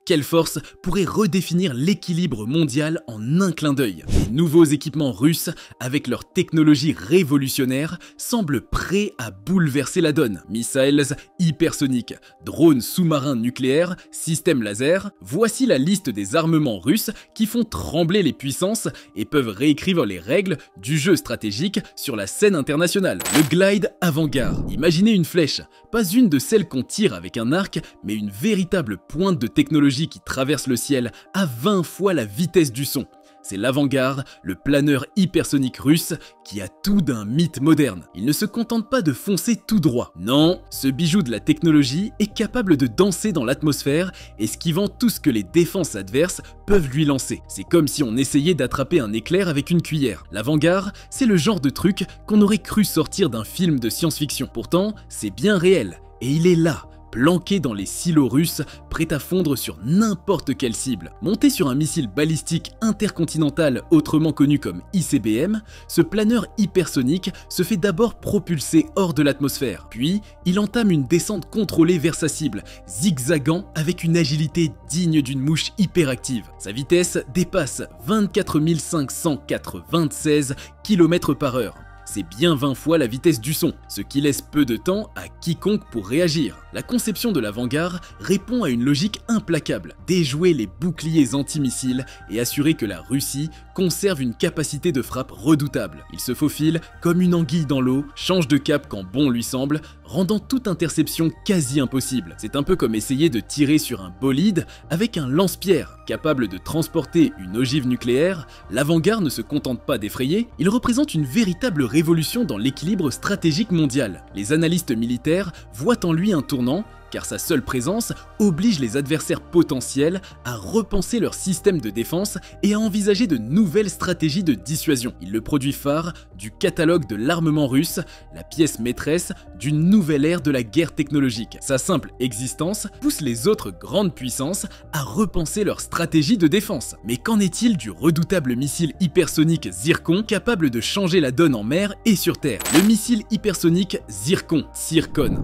Quelle force pourrait redéfinir l'équilibre mondial en un clin d'œil? Les nouveaux équipements russes, avec leur technologie révolutionnaire, semblent prêts à bouleverser la donne. Missiles hypersoniques, drones sous-marins nucléaires, systèmes laser, voici la liste des armements russes qui font trembler les puissances et peuvent réécrire les règles du jeu stratégique sur la scène internationale. Le glide avant-garde. Imaginez une flèche, pas une de celles qu'on tire avec un arc, mais une véritable pointe de technologie qui traverse le ciel à 20 fois la vitesse du son. C'est l'avant-garde, le planeur hypersonique russe, qui a tout d'un mythe moderne. Il ne se contente pas de foncer tout droit. Non, ce bijou de la technologie est capable de danser dans l'atmosphère, esquivant tout ce que les défenses adverses peuvent lui lancer. C'est comme si on essayait d'attraper un éclair avec une cuillère. L'avant-garde, c'est le genre de truc qu'on aurait cru sortir d'un film de science-fiction. Pourtant, c'est bien réel, et il est là, planqué dans les silos russes, prêt à fondre sur n'importe quelle cible. Monté sur un missile balistique intercontinental autrement connu comme ICBM, ce planeur hypersonique se fait d'abord propulser hors de l'atmosphère. Puis, il entame une descente contrôlée vers sa cible, zigzagant avec une agilité digne d'une mouche hyperactive. Sa vitesse dépasse 24 596 km/h. C'est bien 20 fois la vitesse du son, ce qui laisse peu de temps à quiconque pour réagir. La conception de l'avant-garde répond à une logique implacable, déjouer les boucliers antimissiles et assurer que la Russie conserve une capacité de frappe redoutable. Il se faufile comme une anguille dans l'eau, change de cap quand bon lui semble, rendant toute interception quasi impossible. C'est un peu comme essayer de tirer sur un bolide avec un lance-pierre. Capable de transporter une ogive nucléaire, l'avant-garde ne se contente pas d'effrayer, il représente une véritable révolution dans l'équilibre stratégique mondial. Les analystes militaires voient en lui un tournant, car sa seule présence oblige les adversaires potentiels à repenser leur système de défense et à envisager de nouvelles stratégies de dissuasion. Il est le produit phare du catalogue de l'armement russe, la pièce maîtresse d'une nouvelle ère de la guerre technologique. Sa simple existence pousse les autres grandes puissances à repenser leur stratégie de défense. Mais qu'en est-il du redoutable missile hypersonique Zircon, capable de changer la donne en mer et sur terre? Le missile hypersonique Zircon.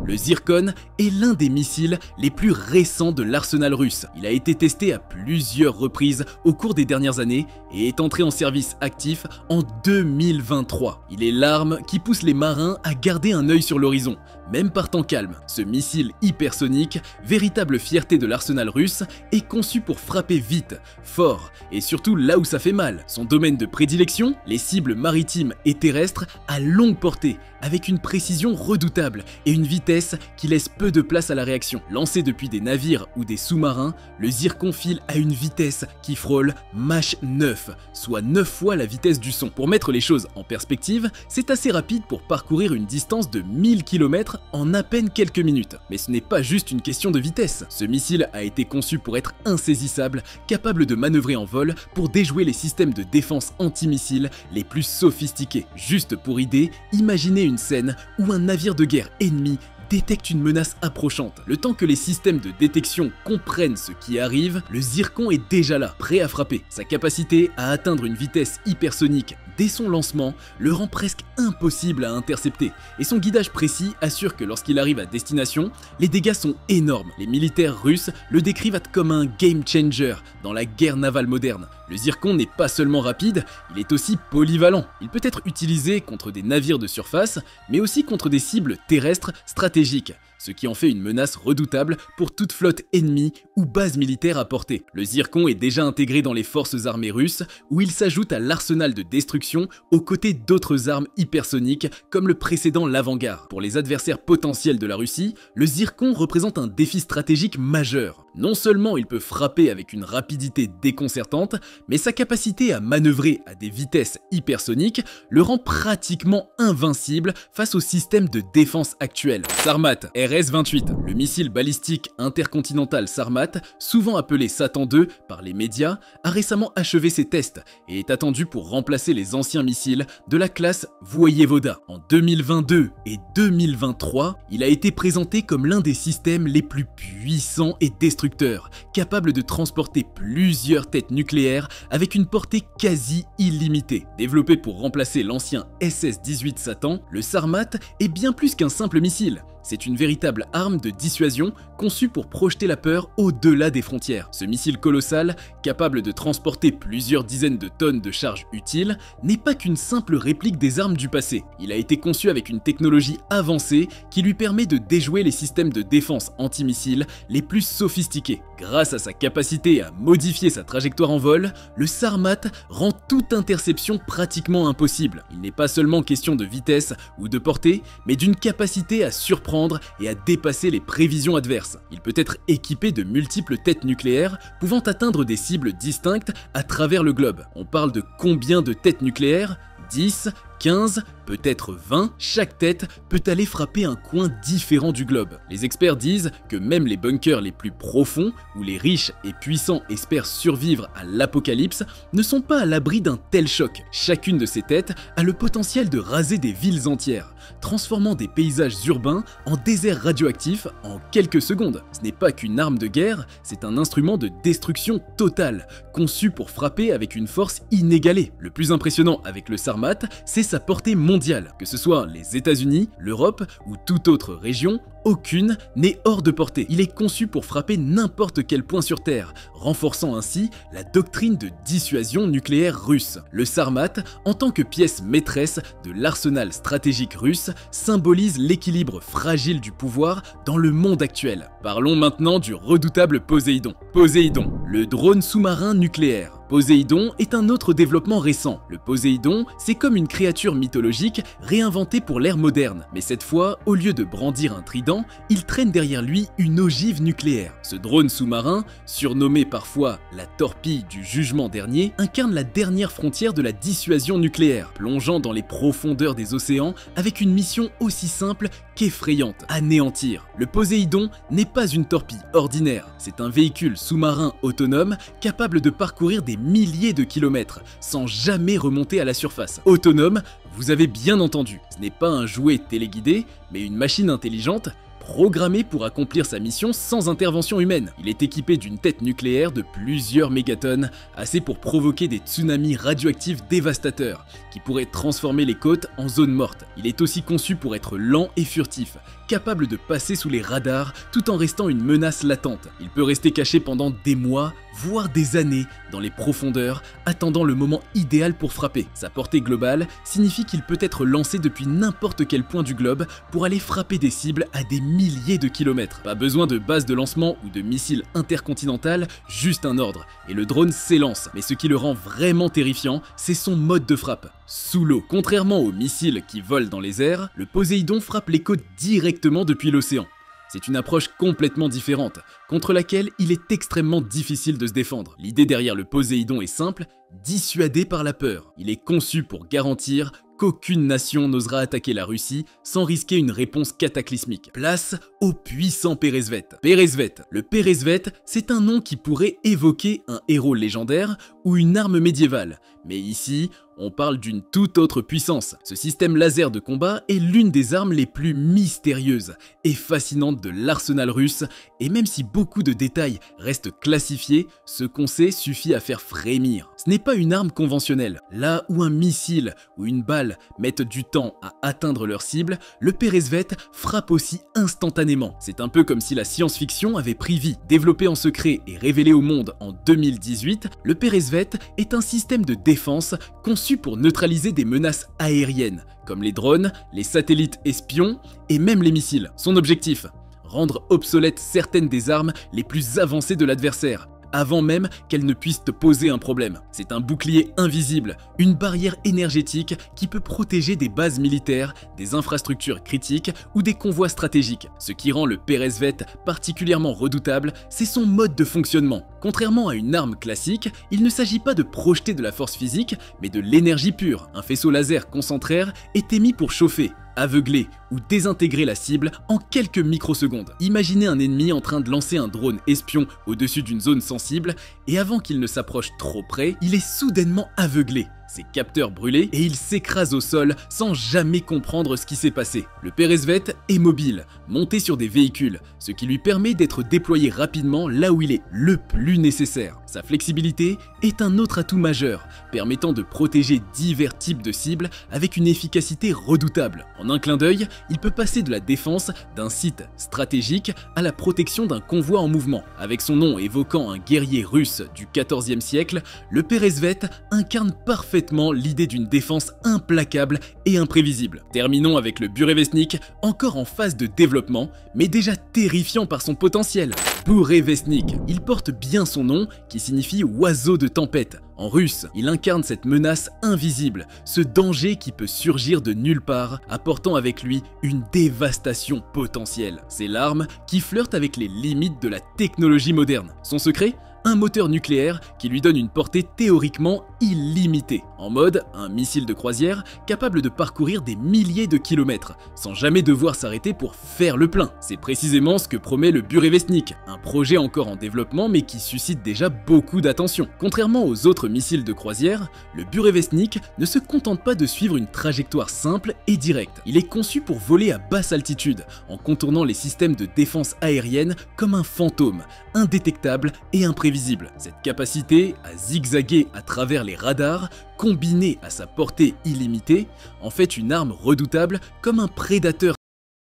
Le Zircon est l'un des missiles les plus récents de l'arsenal russe. Il a été testé à plusieurs reprises au cours des dernières années et est entré en service actif en 2023. Il est l'arme qui pousse les marins à garder un œil sur l'horizon, même par temps calme. Ce missile hypersonique, véritable fierté de l'arsenal russe, est conçu pour frapper vite, fort et surtout là où ça fait mal. Son domaine de prédilection, les cibles maritimes et terrestres à longue portée, avec une précision redoutable et une vitesse qui laisse peu de place à la réaction. Lancé depuis des navires ou des sous-marins, le Zircon file à une vitesse qui frôle Mach 9, soit 9 fois la vitesse du son. Pour mettre les choses en perspective, c'est assez rapide pour parcourir une distance de 1000 km en à peine quelques minutes. Mais ce n'est pas juste une question de vitesse. Ce missile a été conçu pour être insaisissable, capable de manœuvrer en vol pour déjouer les systèmes de défense antimissiles les plus sophistiqués. Juste pour idée, imaginez une scène où un navire de guerre ennemi détecte une menace approchante. Le temps que les systèmes de détection comprennent ce qui arrive, le Zircon est déjà là, prêt à frapper. Sa capacité à atteindre une vitesse hypersonique dès son lancement le rend presque impossible à intercepter, et son guidage précis assure que lorsqu'il arrive à destination, les dégâts sont énormes. Les militaires russes le décrivent comme un game changer dans la guerre navale moderne. Le Zircon n'est pas seulement rapide, il est aussi polyvalent. Il peut être utilisé contre des navires de surface, mais aussi contre des cibles terrestres stratégiques, ce qui en fait une menace redoutable pour toute flotte ennemie ou base militaire à portée. Le Zircon est déjà intégré dans les forces armées russes, où il s'ajoute à l'arsenal de destruction aux côtés d'autres armes hypersoniques comme le précédent l'avant-garde. Pour les adversaires potentiels de la Russie, le Zircon représente un défi stratégique majeur. Non seulement il peut frapper avec une rapidité déconcertante, mais sa capacité à manœuvrer à des vitesses hypersoniques le rend pratiquement invincible face au système de défense actuel. Sarmat RS-28, le missile balistique intercontinental Sarmat, souvent appelé Satan II par les médias, a récemment achevé ses tests et est attendu pour remplacer les anciens missiles de la classe Voyevoda. En 2022 et 2023, il a été présenté comme l'un des systèmes les plus puissants et destructeurs, capable de transporter plusieurs têtes nucléaires avec une portée quasi illimitée. Développé pour remplacer l'ancien SS-18 Satan, le Sarmat est bien plus qu'un simple missile. C'est une véritable arme de dissuasion conçue pour projeter la peur au-delà des frontières. Ce missile colossal, capable de transporter plusieurs dizaines de tonnes de charges utiles, n'est pas qu'une simple réplique des armes du passé. Il a été conçu avec une technologie avancée qui lui permet de déjouer les systèmes de défense antimissiles les plus sophistiqués. Grâce à sa capacité à modifier sa trajectoire en vol, le Sarmat rend toute interception pratiquement impossible. Il n'est pas seulement question de vitesse ou de portée, mais d'une capacité à surprendre et à dépasser les prévisions adverses. Il peut être équipé de multiples têtes nucléaires pouvant atteindre des cibles distinctes à travers le globe. On parle de combien de têtes nucléaires ? 10, 15, peut-être 20, chaque tête peut aller frapper un coin différent du globe. Les experts disent que même les bunkers les plus profonds, où les riches et puissants espèrent survivre à l'apocalypse, ne sont pas à l'abri d'un tel choc. Chacune de ces têtes a le potentiel de raser des villes entières, transformant des paysages urbains en déserts radioactifs en quelques secondes. Ce n'est pas qu'une arme de guerre, c'est un instrument de destruction totale, conçu pour frapper avec une force inégalée. Le plus impressionnant avec le Sarmat, c'est sa portée mondiale. Que ce soit les États-Unis, l'Europe ou toute autre région, aucune n'est hors de portée. Il est conçu pour frapper n'importe quel point sur Terre, renforçant ainsi la doctrine de dissuasion nucléaire russe. Le Sarmat, en tant que pièce maîtresse de l'arsenal stratégique russe, symbolise l'équilibre fragile du pouvoir dans le monde actuel. Parlons maintenant du redoutable Poséidon. Poséidon, le drone sous-marin nucléaire. Poséidon est un autre développement récent. Le Poséidon, c'est comme une créature mythologique réinventée pour l'ère moderne. Mais cette fois, au lieu de brandir un trident, il traîne derrière lui une ogive nucléaire. Ce drone sous-marin, surnommé parfois la torpille du jugement dernier, incarne la dernière frontière de la dissuasion nucléaire, plongeant dans les profondeurs des océans avec une mission aussi simple qu'effrayante, anéantir. Le Poséidon n'est pas une torpille ordinaire, c'est un véhicule sous-marin autonome capable de parcourir des milliers de kilomètres sans jamais remonter à la surface. Autonome, vous avez bien entendu, ce n'est pas un jouet téléguidé, mais une machine intelligente programmé pour accomplir sa mission sans intervention humaine. Il est équipé d'une tête nucléaire de plusieurs mégatonnes, assez pour provoquer des tsunamis radioactifs dévastateurs, qui pourraient transformer les côtes en zones mortes. Il est aussi conçu pour être lent et furtif, capable de passer sous les radars tout en restant une menace latente. Il peut rester caché pendant des mois, voire des années, dans les profondeurs, attendant le moment idéal pour frapper. Sa portée globale signifie qu'il peut être lancé depuis n'importe quel point du globe pour aller frapper des cibles à des milliers de kilomètres. Pas besoin de base de lancement ou de missiles intercontinental, juste un ordre, et le drone s'élance. Mais ce qui le rend vraiment terrifiant, c'est son mode de frappe. Sous l'eau. Contrairement aux missiles qui volent dans les airs, le Poséidon frappe les côtes directement depuis l'océan. C'est une approche complètement différente, contre laquelle il est extrêmement difficile de se défendre. L'idée derrière le Poséidon est simple, dissuader par la peur. Il est conçu pour garantir qu'aucune nation n'osera attaquer la Russie sans risquer une réponse cataclysmique. Place au puissant Peresvet. Peresvet. Le Peresvet, c'est un nom qui pourrait évoquer un héros légendaire ou une arme médiévale. Mais ici, on parle d'une toute autre puissance. Ce système laser de combat est l'une des armes les plus mystérieuses et fascinantes de l'arsenal russe, et même si beaucoup de détails restent classifiés, ce qu'on sait suffit à faire frémir. Ce n'est pas une arme conventionnelle. Là où un missile ou une balle mettent du temps à atteindre leur cible, le Peresvet frappe aussi instantanément. C'est un peu comme si la science-fiction avait pris vie. Développé en secret et révélé au monde en 2018, le Peresvet est un système de défense conçu pour neutraliser des menaces aériennes, comme les drones, les satellites espions et même les missiles. Son objectif ? Rendre obsolètes certaines des armes les plus avancées de l'adversaire, avant même qu'elles ne puissent te poser un problème. C'est un bouclier invisible, une barrière énergétique qui peut protéger des bases militaires, des infrastructures critiques ou des convois stratégiques. Ce qui rend le Peresvet particulièrement redoutable, c'est son mode de fonctionnement. Contrairement à une arme classique, il ne s'agit pas de projeter de la force physique, mais de l'énergie pure. Un faisceau laser concentraire est émis pour chauffer, aveugler ou désintégrer la cible en quelques microsecondes. Imaginez un ennemi en train de lancer un drone espion au-dessus d'une zone sensible et avant qu'il ne s'approche trop près, il est soudainement aveuglé. ses capteurs brûlés et il s'écrase au sol sans jamais comprendre ce qui s'est passé. Le Peresvet est mobile, monté sur des véhicules, ce qui lui permet d'être déployé rapidement là où il est le plus nécessaire. Sa flexibilité est un autre atout majeur, permettant de protéger divers types de cibles avec une efficacité redoutable. En un clin d'œil, il peut passer de la défense d'un site stratégique à la protection d'un convoi en mouvement. Avec son nom évoquant un guerrier russe du XIVe siècle, le Peresvet incarne parfaitement l'idée d'une défense implacable et imprévisible. Terminons avec le Burevestnik, encore en phase de développement, mais déjà terrifiant par son potentiel. Burevestnik, il porte bien son nom qui signifie oiseau de tempête. En russe, il incarne cette menace invisible, ce danger qui peut surgir de nulle part, apportant avec lui une dévastation potentielle. C'est l'arme qui flirte avec les limites de la technologie moderne. Son secret ? Un moteur nucléaire qui lui donne une portée théoriquement illimitée. En mode, un missile de croisière capable de parcourir des milliers de kilomètres, sans jamais devoir s'arrêter pour faire le plein. C'est précisément ce que promet le Burevestnik, un projet encore en développement mais qui suscite déjà beaucoup d'attention. Contrairement aux autres missiles de croisière, le Burevestnik ne se contente pas de suivre une trajectoire simple et directe. Il est conçu pour voler à basse altitude, en contournant les systèmes de défense aérienne comme un fantôme, indétectable et imprévisible. Cette capacité à zigzaguer à travers les radars, combinée à sa portée illimitée, en fait une arme redoutable comme un prédateur